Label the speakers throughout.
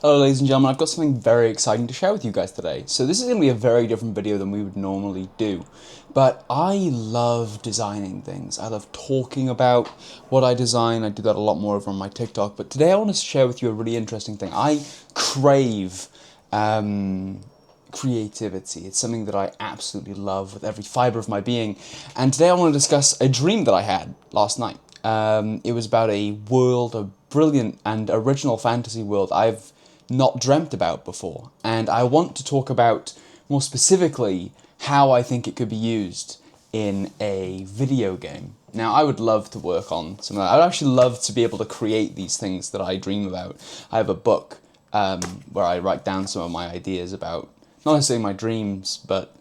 Speaker 1: Hello ladies and gentlemen, I've got something very exciting to share with you guys today. So this is going to be a very different video than we would normally do. But I love designing things. I love talking about what I design. I do that a lot more over on my TikTok. But today I want to share with you a really interesting thing. I crave creativity. It's something that I absolutely love with every fibre of my being. And today I want to discuss a dream that I had last night. It was about a world, a brilliant and original fantasy world I've not dreamt about before. And I want to talk about, more specifically, how I think it could be used in a video game. Now, I would love to work on some of that. I'd actually love to be able to create these things that I dream about. I have a book where I write down some of my ideas about, not necessarily my dreams, but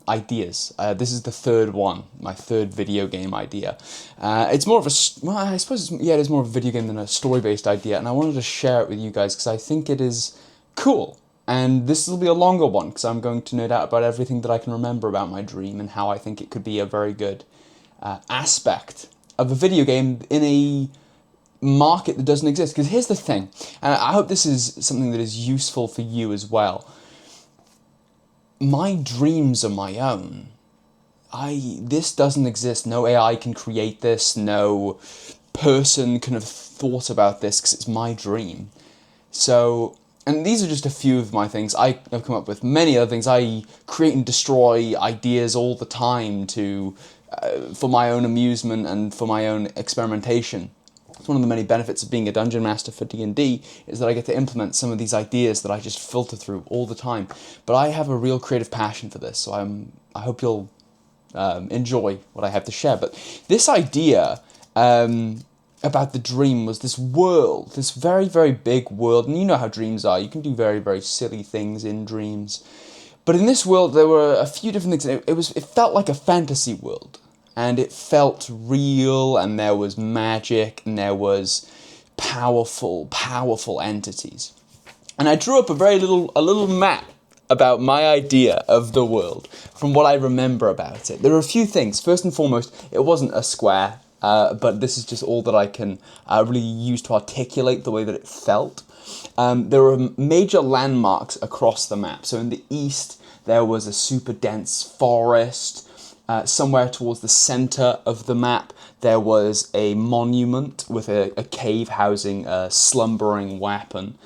Speaker 1: ideas. This is the third one, my third video game idea. It's more of a, well, I suppose, it is more of a video game than a story-based idea, and I wanted to share it with you guys because I think it is cool. And this will be a longer one because I'm going to nerd out about everything that I can remember about my dream and how I think it could be a very good aspect of a video game in a market that doesn't exist. Because here's the thing, and I hope this is something that is useful for you as well. My dreams are my own. This doesn't exist. No AI can create this. No person can have thought about this because it's my dream. So, and these are just a few of my things. I have come up with many other things. I create and destroy ideas all the time for my own amusement and for my own experimentation. It's one of the many benefits of being a dungeon master for D&D is that I get to implement some of these ideas that I just filter through all the time. But I have a real creative passion for this, so I hope you'll enjoy what I have to share. But this idea about the dream was this world, this very, very big world, and you know how dreams are. You can do very, very silly things in dreams. But in this world, there were a few different things. It felt like a fantasy world. And it felt real, and there was magic, and there was powerful, powerful entities. And I drew up a little map about my idea of the world, from what I remember about it. There are a few things. First and foremost, it wasn't a square, but this is just all that I can really use to articulate the way that it felt. There were major landmarks across the map. So in the east, there was a super dense forest. Somewhere towards the center of the map, there was a monument with a cave housing a slumbering weapon.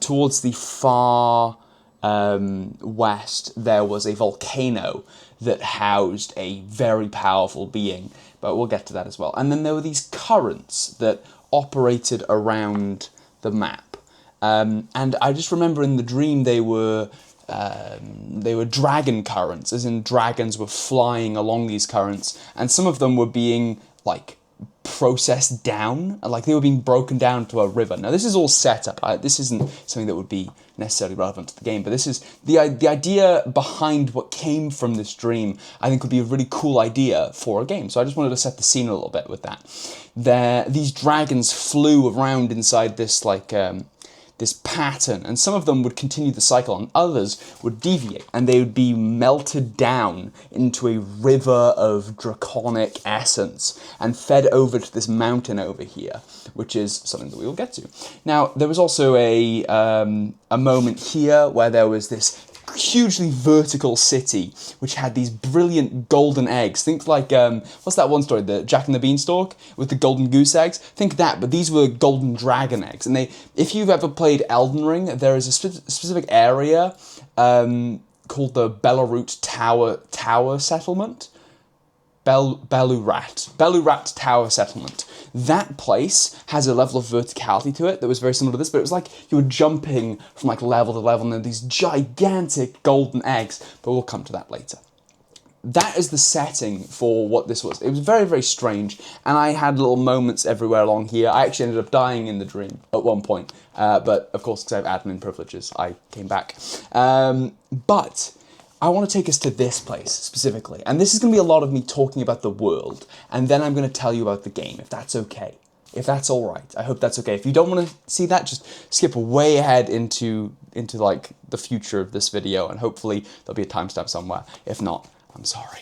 Speaker 1: Towards the far west, there was a volcano that housed a very powerful being, but we'll get to that as well. And then there were these currents that operated around the map. And I just remember in the dream they were dragon currents, as in dragons were flying along these currents, and some of them were being, like, processed down, like they were being broken down to a river. Now, this is all set up. This isn't something that would be necessarily relevant to the game, but this is the idea behind what came from this dream. I think would be a really cool idea for a game, so I just wanted to set the scene a little bit with that. These dragons flew around inside this, like, this pattern, and some of them would continue the cycle and others would deviate, and they would be melted down into a river of draconic essence and fed over to this mountain over here, which is something that we will get to. Now, there was also a moment here where there was this hugely vertical city which had these brilliant golden eggs. Think like, what's that one story, the Jack and the Beanstalk with the golden goose eggs? Think that, but these were golden dragon eggs. And if you've ever played Elden Ring, there is a specific area called the Belarut Tower Settlement. Belurat Tower Settlement. That place has a level of verticality to it that was very similar to this, but it was like you were jumping from like level to level, and there were these gigantic golden eggs, but we'll come to that later. That is the setting for what this was. It was very, very strange, and I had little moments everywhere along here. I actually ended up dying in the dream at one point, but of course, because I have admin privileges, I came back. But I want to take us to this place specifically, and this is going to be a lot of me talking about the world, and then I'm going to tell you about the game, if that's okay. If that's all right. I hope that's okay. If you don't want to see that, just skip way ahead into like the future of this video, and hopefully there'll be a timestamp somewhere. If not, I'm sorry.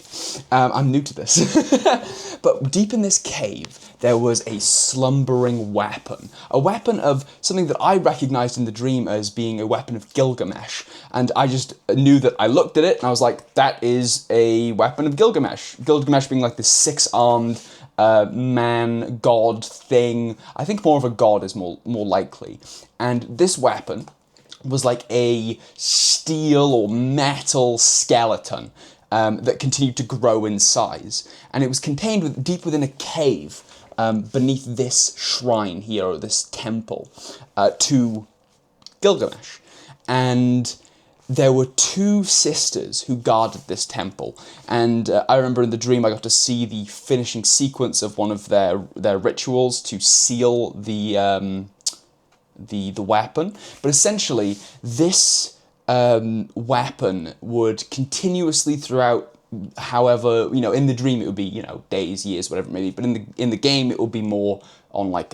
Speaker 1: I'm new to this. But deep in this cave, there was a slumbering weapon. A weapon of something that I recognized in the dream as being a weapon of Gilgamesh. And I just knew that I looked at it and I was like, that is a weapon of Gilgamesh. Gilgamesh being like this six-armed man, god thing. I think more of a god is more likely. And this weapon was like a steel or metal skeleton that continued to grow in size. And it was contained deep within a cave beneath this shrine here, or this temple, to Gilgamesh. And there were two sisters who guarded this temple, and I remember in the dream I got to see the finishing sequence of one of their rituals to seal the weapon. But essentially, this weapon would continuously throughout, however, in the dream it would be, days, years, whatever it may be, but in the game it would be more on like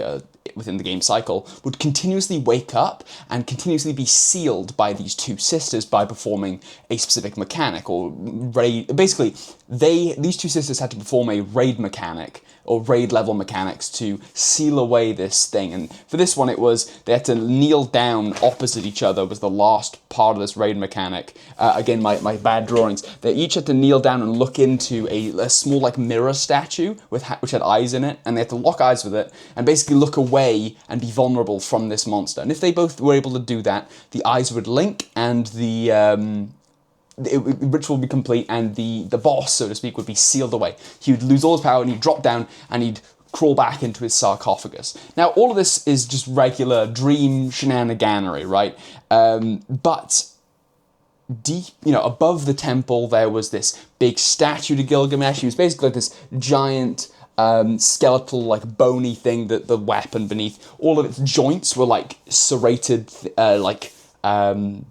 Speaker 1: within the game cycle, would continuously wake up and continuously be sealed by these two sisters by performing a specific mechanic or raid. Basically, these two sisters had to perform a raid mechanic or raid level mechanics to seal away this thing. And for this one, it was they had to kneel down opposite each other was the last part of this raid mechanic. Again, my bad drawings. They each had to kneel down and look into a small like mirror statue which had eyes in it, and they had to lock eyes with it and basically look away and be vulnerable from this monster. And if they both were able to do that, the eyes would link and the ritual would be complete, and the boss, so to speak, would be sealed away. He would lose all his power, and he'd drop down, and he'd crawl back into his sarcophagus. Now, all of this is just regular dream shenaniganery, right? But deep, above the temple, there was this big statue to Gilgamesh. He was basically like this giant skeletal, like bony thing that the weapon beneath. All of its joints were like serrated,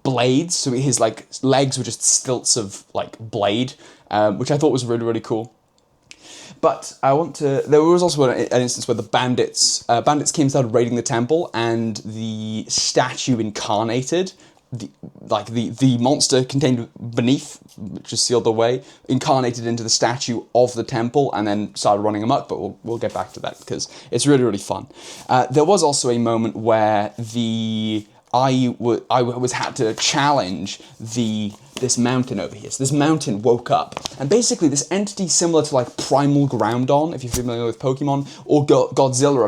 Speaker 1: blades, so his like legs were just stilts of like blade, which I thought was really, really cool. But there was also an instance where the bandits came and started raiding the temple, and the statue incarnated, the monster contained beneath, which is sealed away, incarnated into the statue of the temple, and then started running amok. But we'll get back to that because it's really, really fun. There was also a moment where I was had to challenge this mountain over here. So this mountain woke up, and basically this entity similar to like Primal Groundon, if you're familiar with Pokemon, or Godzilla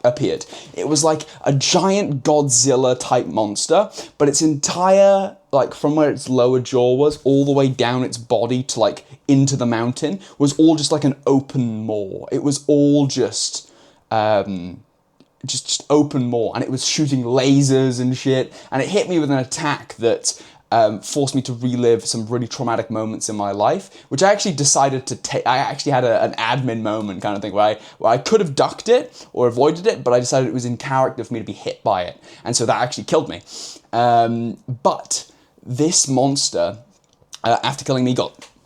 Speaker 1: appeared. It was like a giant Godzilla type monster, but its entire, like from where its lower jaw was all the way down its body to like into the mountain was all just like an open maw. It was all just open maw, and it was shooting lasers and shit, and it hit me with an attack that forced me to relive some really traumatic moments in my life, which I actually decided to take. I actually had an admin moment kind of thing where I could have ducked it or avoided it, but I decided it was in character for me to be hit by it, and so that actually killed me. But this monster, after killing me,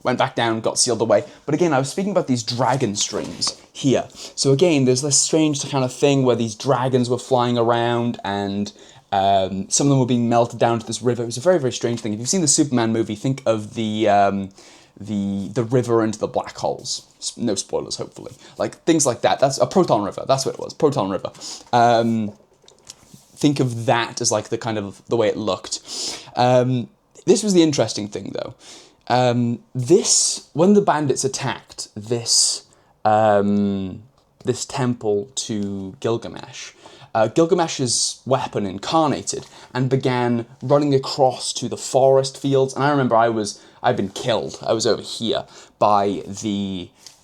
Speaker 1: went back down, got sealed away. But again, I was speaking about these dragon streams here. So again, there's this strange kind of thing where these dragons were flying around, and some of them were being melted down to this river. It was a very, very strange thing. If you've seen the Superman movie, think of the river into the black holes. No spoilers, hopefully. Like things like that. That's a proton river. That's what it was. Proton river. Think of that as like the kind of the way it looked. This was the interesting thing, though. When the bandits attacked this temple to Gilgamesh, Gilgamesh's weapon incarnated and began running across to the forest fields. And I remember I'd been killed. I was over here by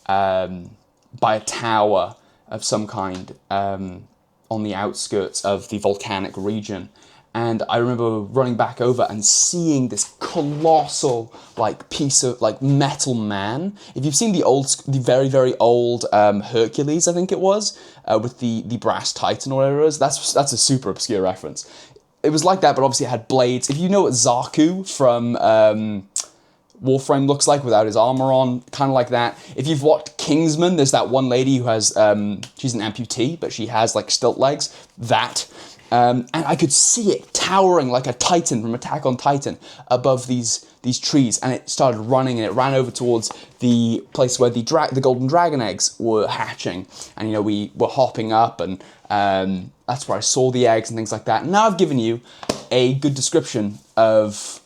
Speaker 1: a tower of some kind on the outskirts of the volcanic region. And I remember running back over and seeing this colossal, like, piece of, like, metal man. If you've seen the very, very old Hercules, I think it was, with the brass titan or whatever it is, that's a super obscure reference. It was like that, but obviously it had blades. If you know what Zaku from Warframe looks like without his armor on, kind of like that. If you've watched Kingsman, there's that one lady who has, she's an amputee, but she has, like, stilt legs. That. And I could see it towering like a Titan from Attack on Titan above these trees, and it started running, and it ran over towards the place where the golden dragon eggs were hatching, and we were hopping up, and that's where I saw the eggs and things like that. And now I've given you a good description of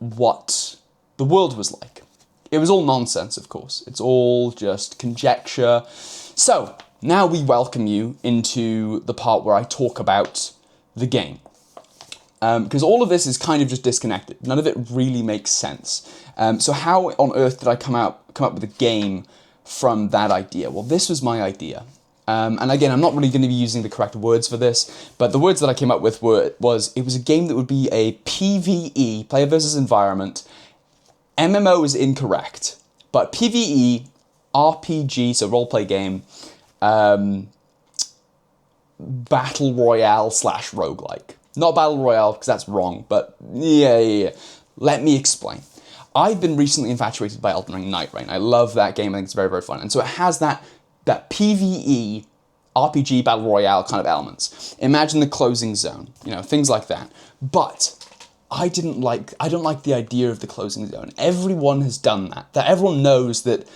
Speaker 1: what the world was like. It was all nonsense, of course. It's all just conjecture. So now we welcome you into the part where I talk about the game. Because all of this is kind of just disconnected. None of it really makes sense. So how on earth did I come up with a game from that idea? Well, this was my idea. And again, I'm not really going to be using the correct words for this, but the words that I came up with it was a game that would be a PvE, player versus environment. MMO is incorrect, but PvE, RPG, so roleplay game, battle royale / roguelike. Not battle royale, because that's wrong, but yeah. Let me explain. I've been recently infatuated by Elden Ring Night Rain. I love that game. I think it's very, very fun. And so it has that PvE, RPG, battle royale kind of elements. Imagine the closing zone, things like that. But I don't like the idea of the closing zone. Everyone has done that. Everyone knows that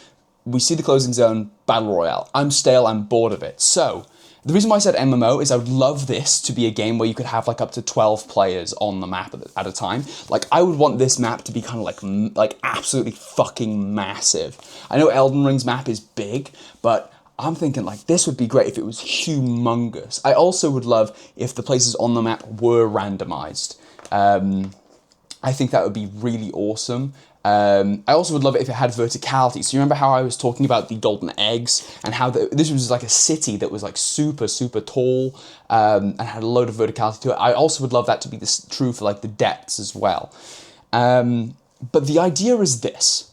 Speaker 1: we see the closing zone, battle royale. I'm stale, I'm bored of it. So the reason why I said MMO is I would love this to be a game where you could have up to 12 players on the map at a time. I would want this map to be kind of like absolutely fucking massive. I know Elden Ring's map is big, but I'm thinking this would be great if it was humongous. I also would love if the places on the map were randomized. I think that would be really awesome. I also would love it if it had verticality. So you remember how I was talking about the golden eggs and how this was like a city that was super, super tall and had a load of verticality to it. I also would love that to be true for the depths as well. But the idea is this.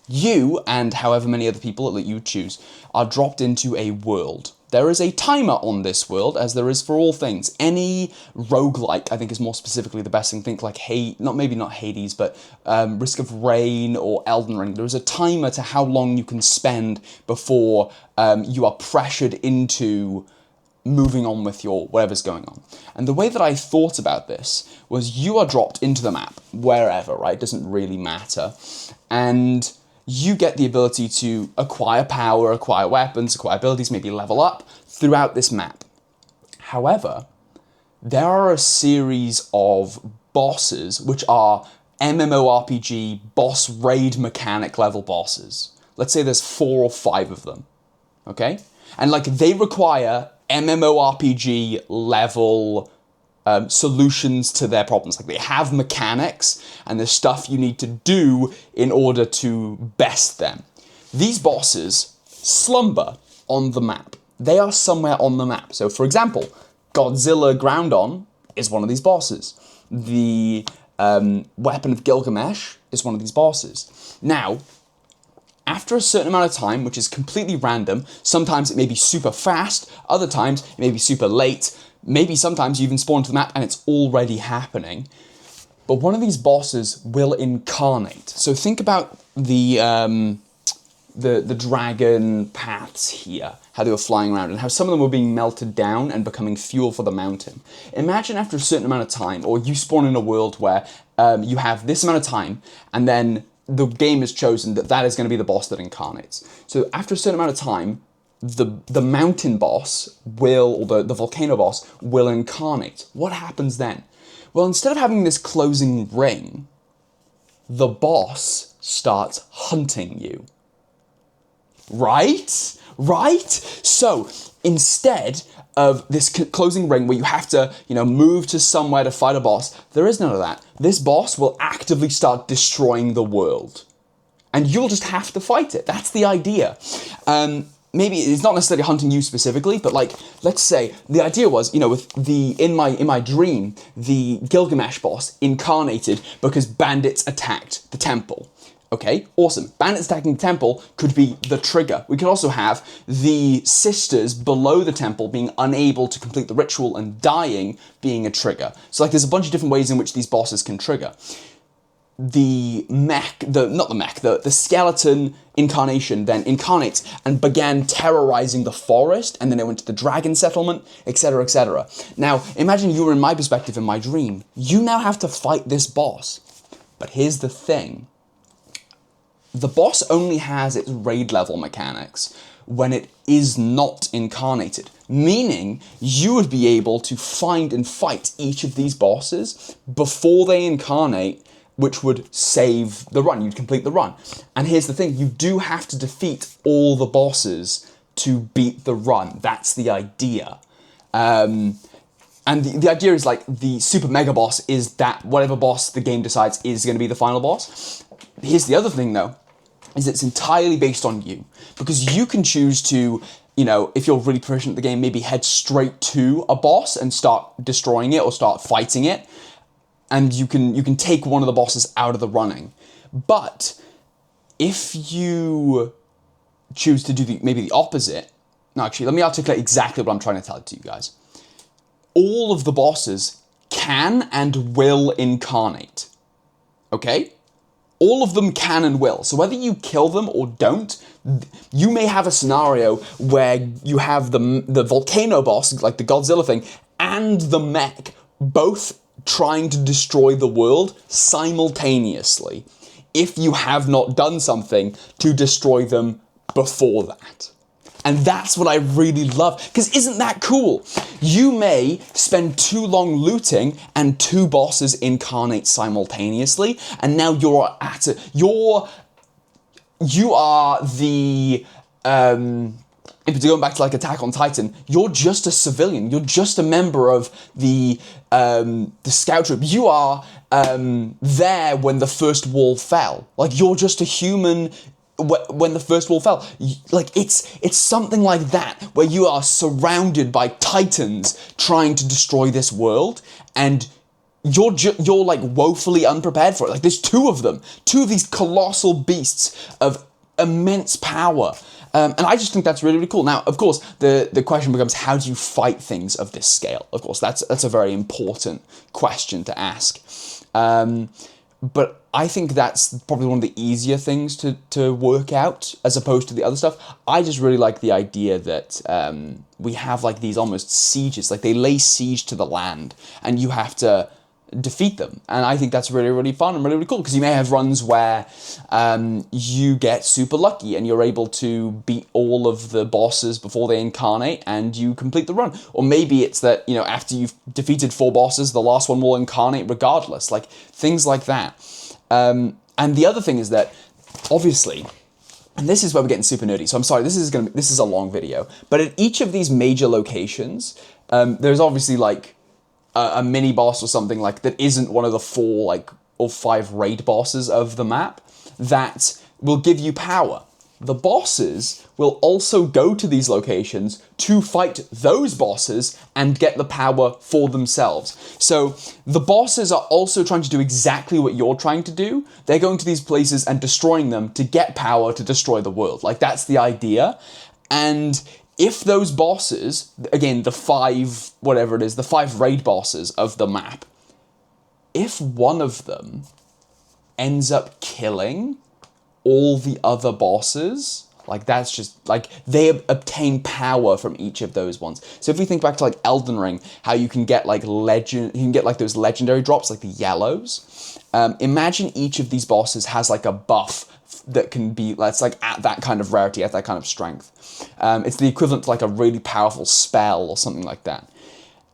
Speaker 1: You, and however many other people that you choose, are dropped into a world. There is a timer on this world, as there is for all things. Any roguelike, I think, is more specifically the best thing. Think maybe not Hades, but Risk of Rain or Elden Ring. There is a timer to how long you can spend before you are pressured into moving on with your whatever's going on. And the way that I thought about this was you are dropped into the map, wherever, right? It doesn't really matter. And you get the ability to acquire power, acquire weapons, acquire abilities, maybe level up throughout this map. However, there are a series of bosses which are MMORPG boss raid mechanic level bosses. Let's say there's 4 or 5 of them, okay? And they require MMORPG level solutions to their problems. They have mechanics and there's stuff you need to do in order to best them. These bosses slumber on the map. They are somewhere on the map. So for example, Godzilla Groundon is one of these bosses. The Weapon of Gilgamesh is one of these bosses. Now, after a certain amount of time, which is completely random, sometimes it may be super fast, other times it may be super late, maybe sometimes you even spawn to the map and it's already happening. But one of these bosses will incarnate. So think about the dragon paths here, how they were flying around and how some of them were being melted down and becoming fuel for the mountain. Imagine after a certain amount of time, or you spawn in a world where you have this amount of time and then the game has chosen that is going to be the boss that incarnates. So after a certain amount of time, the mountain boss or the volcano boss will incarnate. What happens then? Well, instead of having this closing ring, the boss starts hunting you. Right? So instead of this closing ring where you have to, move to somewhere to fight a boss, there is none of that. This boss will actively start destroying the world. And you'll just have to fight it. That's the idea. Maybe it's not necessarily hunting you specifically, but let's say the idea was, with in my dream, the Gilgamesh boss incarnated because bandits attacked the temple. Okay, awesome. Bandits attacking the temple could be the trigger. We could also have the sisters below the temple being unable to complete the ritual and dying being a trigger. So there's a bunch of different ways in which these bosses can trigger. the skeleton incarnation then incarnates and began terrorizing the forest, and then it went to the dragon settlement, etc., etc. Now, imagine you were in my perspective in my dream. You now have to fight this boss. But here's the thing. The boss only has its raid level mechanics when it is not incarnated, meaning you would be able to find and fight each of these bosses before they incarnate, which would save the run. You'd complete the run. And here's the thing, you do have to defeat all the bosses to beat the run. That's the idea. And the idea is like the super mega boss is that whatever boss the game decides is going to be the final boss. Here's the other thing though, is it's entirely based on you. Because you can choose to, you know, if you're really proficient at the game, maybe head straight to a boss and start destroying it or start fighting it. And you can take one of the bosses out of the running. But if you choose to do maybe the opposite, no, actually, let me articulate exactly what I'm trying to tell to you guys. All of the bosses can and will incarnate. Okay? All of them can and will. So whether you kill them or don't, you may have a scenario where you have the volcano boss, like the Godzilla thing, and the mech both trying to destroy the world simultaneously, if you have not done something to destroy them before that. And that's what I really love, because isn't that cool? You may spend too long looting and two bosses incarnate simultaneously, and now you are the, if you're going back to like Attack on Titan, you're just a civilian. You're just a member of the scout troop. You are there when the first wall fell. Like, you're just a human when the first wall fell. Like, it's something like that, where you are surrounded by titans trying to destroy this world, and you're like woefully unprepared for it. Like, there's two of them, two of these colossal beasts of immense power. And I just think that's really, really cool. Now, of course, the question becomes, how do you fight things of this scale? Of course, that's a very important question to ask. But I think that's probably one of the easier things to work out, as opposed to the other stuff. I just really like the idea that we have like these almost sieges, like they lay siege to the land, and you have to defeat them. And I think that's really, really fun and really, really cool, because you may have runs where you get super lucky and you're able to beat all of the bosses before they incarnate and you complete the run. Or maybe it's that, you know, after you've defeated 4 bosses, the last one will incarnate regardless, like things like that. And the other thing is that, obviously, and this is where we're getting super nerdy, so I'm sorry, this is a long video, but at each of these major locations, there's obviously like a mini boss or something like that isn't one of the 4 like or 5 raid bosses of the map that will give you power. The bosses will also go to these locations to fight those bosses and get the power for themselves. So the bosses are also trying to do exactly what you're trying to do. They're going to these places and destroying them to get power to destroy the world. Like, that's the idea. And if those bosses, again, the 5 raid bosses of the map, if one of them ends up killing all the other bosses, like, that's just, like, they obtain power from each of those ones. So if we think back to, like, Elden Ring, how you can get, like, those legendary drops, like the yellows. Imagine each of these bosses has, like, a buff that can be, that's like at that kind of rarity, at that kind of strength. It's the equivalent to like a really powerful spell or something like that.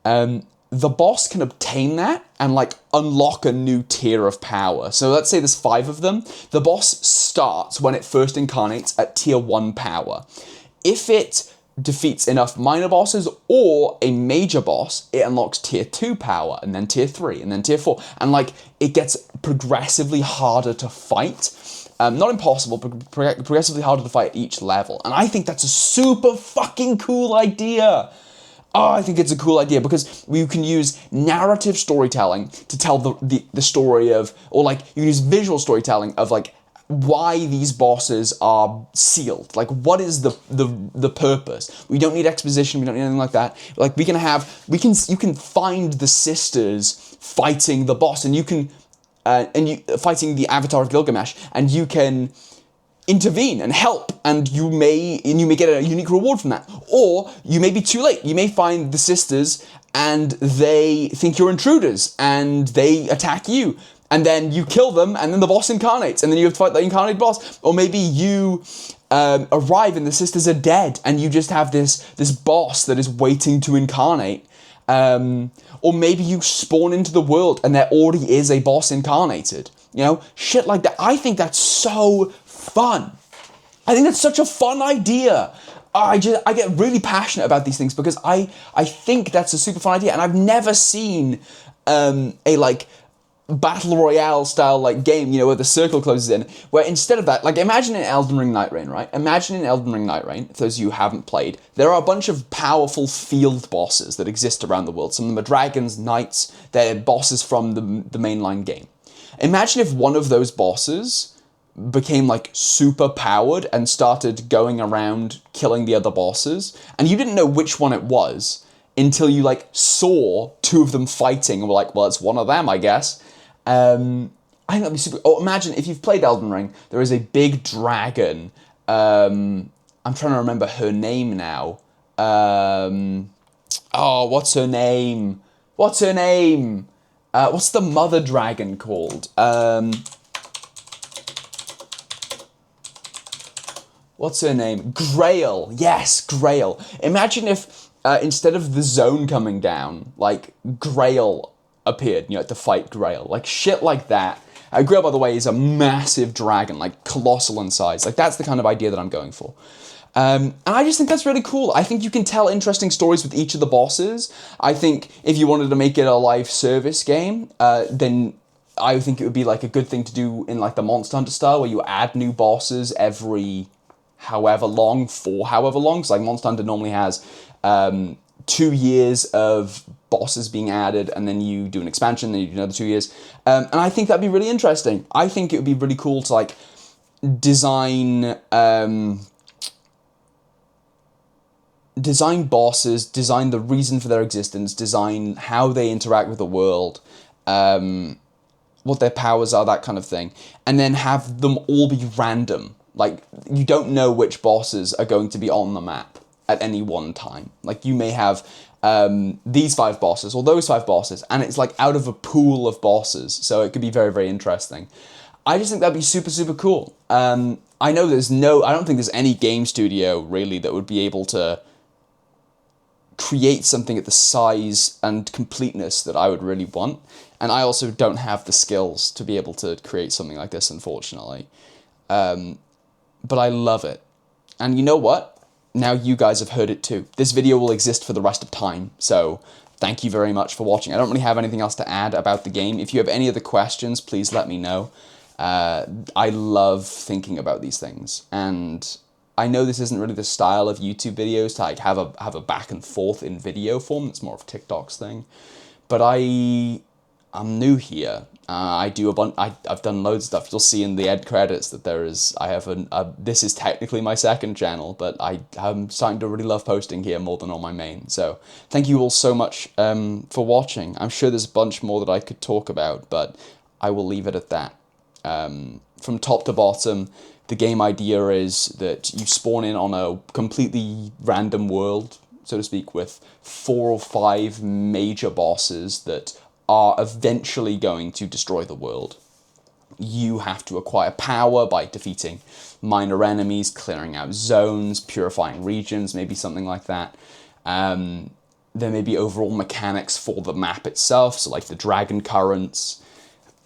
Speaker 1: The boss can obtain that and like unlock a new tier of power. So let's say there's 5 of them. The boss starts when it first incarnates at tier 1 power. If it defeats enough minor bosses or a major boss, it unlocks tier 2 power, and then tier 3, and then tier 4. And like, it gets progressively harder to fight. Not impossible, but progressively harder to fight at each level. And I think that's a super fucking cool idea. Oh, I think it's a cool idea, because you can use narrative storytelling to tell the story of, or like, you can use visual storytelling of like, why these bosses are sealed. Like, what is the purpose? We don't need exposition, we don't need anything like that. Like, you can find the sisters fighting the boss, and you can and you fighting the Avatar of Gilgamesh, and you can intervene and help, and you may get a unique reward from that. Or you may be too late. You may find the sisters and they think you're intruders and they attack you, and then you kill them, and then the boss incarnates, and then you have to fight the incarnated boss. Or maybe you arrive and the sisters are dead, and you just have this boss that is waiting to incarnate. Or maybe you spawn into the world and there already is a boss incarnated. You know, shit like that. I think that's so fun. I think that's such a fun idea. I get really passionate about these things because I think that's a super fun idea, and I've never seen a like battle royale style like game, you know, where the circle closes in, where instead of that, like imagine in Elden Ring Night Rain, right? Imagine in Elden Ring Night Rain, for those of you who haven't played, there are a bunch of powerful field bosses that exist around the world. Some of them are dragons, knights, they're bosses from the mainline game. Imagine if one of those bosses became like super powered and started going around killing the other bosses, and you didn't know which one it was until you like saw two of them fighting and were like, well, it's one of them, I guess. I think that'd be super. Oh, imagine if you've played Elden Ring, there is a big dragon. I'm trying to remember her name now. What's her name? What's the mother dragon called? What's her name? Grail. Yes, Grail. Imagine if instead of the zone coming down, like Grail appeared, you know, to fight Grail. Like shit like that. Grail, by the way, is a massive dragon, like colossal in size. Like that's the kind of idea that I'm going for. And I just think that's really cool. I think you can tell interesting stories with each of the bosses. I think if you wanted to make it a live service game, then I think it would be like a good thing to do in like the Monster Hunter style, where you add new bosses every however long, because like Monster Hunter normally has 2 years of bosses being added, and then you do an expansion, then you do another 2 years. And I think that'd be really interesting. I think it would be really cool to like design bosses, design the reason for their existence, design how they interact with the world, what their powers are, that kind of thing, and then have them all be random. Like, you don't know which bosses are going to be on the map at any one time. Like, you may have these 5 bosses or those 5 bosses, and it's like out of a pool of bosses, so it could be very, very interesting. I just think that'd be super, super cool. I know I don't think there's any game studio, really, that would be able to create something at the size and completeness that I would really want. And I also don't have the skills to be able to create something like this, unfortunately. But I love it. And you know what? Now you guys have heard it too. This video will exist for the rest of time, so thank you very much for watching. I don't really have anything else to add about the game. If you have any other questions, please let me know. I love thinking about these things, and I know this isn't really the style of YouTube videos to like have a back and forth in video form. It's more of TikTok's thing. But I'm new here. I do a bunch. I've done loads of stuff. You'll see in the end credits that this is technically my second channel, but I'm starting to really love posting here more than on my main. So thank you all so much for watching. I'm sure there's a bunch more that I could talk about, but I will leave it at that. From top to bottom, the game idea is that you spawn in on a completely random world, so to speak, with 4 or 5 major bosses that are eventually going to destroy the world. You have to acquire power by defeating minor enemies, clearing out zones, purifying regions, maybe something like that. There may be overall mechanics for the map itself, so like the dragon currents.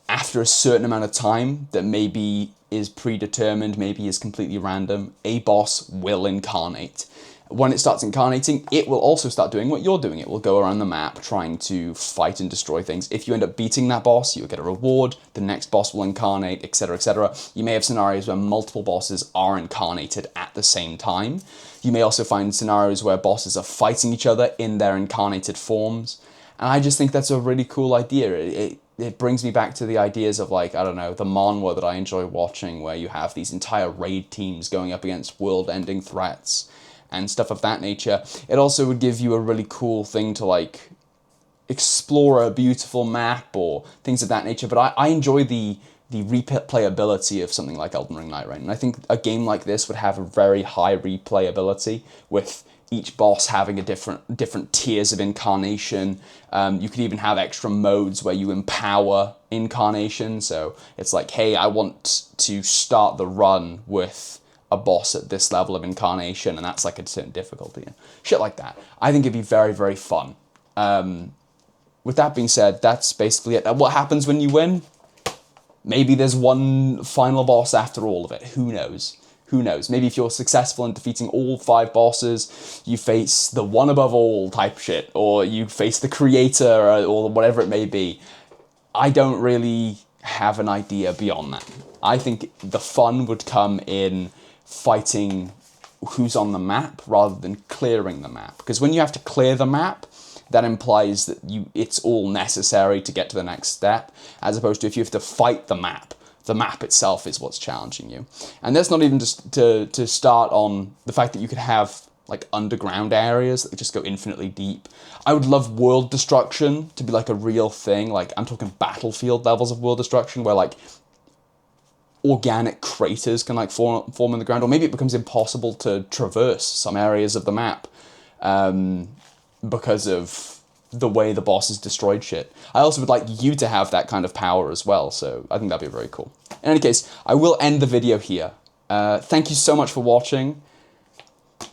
Speaker 1: After a certain amount of time that maybe is predetermined, maybe is completely random, a boss will incarnate. When it starts incarnating, it will also start doing what you're doing. It will go around the map trying to fight and destroy things. If you end up beating that boss, you'll get a reward. The next boss will incarnate, etc., etc. You may have scenarios where multiple bosses are incarnated at the same time. You may also find scenarios where bosses are fighting each other in their incarnated forms. And I just think that's a really cool idea. It brings me back to the ideas of, like, I don't know, the manhwa that I enjoy watching, where you have these entire raid teams going up against world-ending threats and stuff of that nature. It also would give you a really cool thing to, like, explore a beautiful map or things of that nature. But I enjoy the replayability of something like Elden Ring Night Rain. And I think a game like this would have a very high replayability, with each boss having a different tiers of incarnation. You could even have extra modes where you empower incarnation. So it's like, hey, I want to start the run with a boss at this level of incarnation, and that's like a certain difficulty. Shit like that. I think it'd be very, very fun. With that being said, that's basically it. What happens when you win? Maybe there's one final boss after all of it. Who knows? Who knows? Maybe if you're successful in defeating all 5 bosses, you face the one above all type shit, or you face the creator, or whatever it may be. I don't really have an idea beyond that. I think the fun would come in fighting who's on the map rather than clearing the map. Because when you have to clear the map, that implies that it's all necessary to get to the next step, as opposed to if you have to fight the map itself is what's challenging you. And that's not even just to start on the fact that you could have like underground areas that just go infinitely deep. I would love world destruction to be like a real thing. Like, I'm talking battlefield levels of world destruction where like organic craters can like form in the ground, or maybe it becomes impossible to traverse some areas of the map because of the way the boss has destroyed shit. I also would like you to have that kind of power as well, so I think that'd be very cool. In any case, I will end the video here. Thank you so much for watching.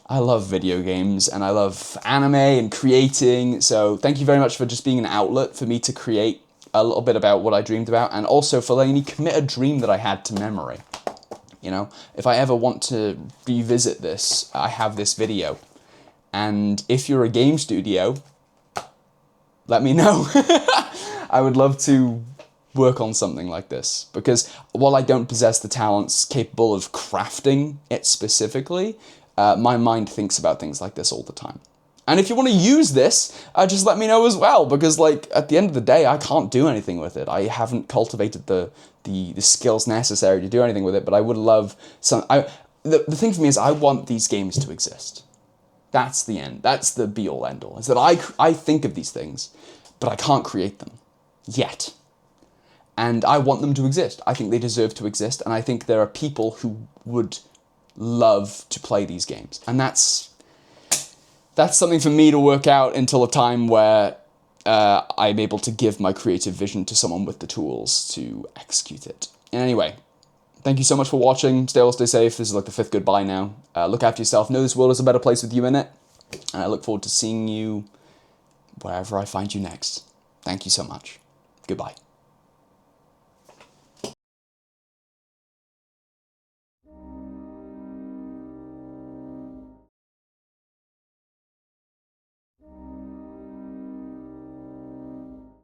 Speaker 1: I love video games, and I love anime and creating, so thank you very much for just being an outlet for me to create a little bit about what I dreamed about, and also for letting me commit a dream that I had to memory. You know, if I ever want to revisit this, I have this video. And if you're a game studio, let me know. I would love to work on something like this, because while I don't possess the talents capable of crafting it specifically, my mind thinks about things like this all the time. And if you want to use this, just let me know as well, because like at the end of the day, I can't do anything with it. I haven't cultivated the skills necessary to do anything with it, but I would love some. The thing for me is I want these games to exist. That's the end. That's the be-all, end-all. Is that I think of these things, but I can't create them yet. And I want them to exist. I think they deserve to exist, and I think there are people who would love to play these games. And that's something for me to work out until a time where I'm able to give my creative vision to someone with the tools to execute it. Anyway, thank you so much for watching. Stay well, stay safe. This is like the 5th goodbye now. Look after yourself. Know this world is a better place with you in it. And I look forward to seeing you wherever I find you next. Thank you so much. Goodbye.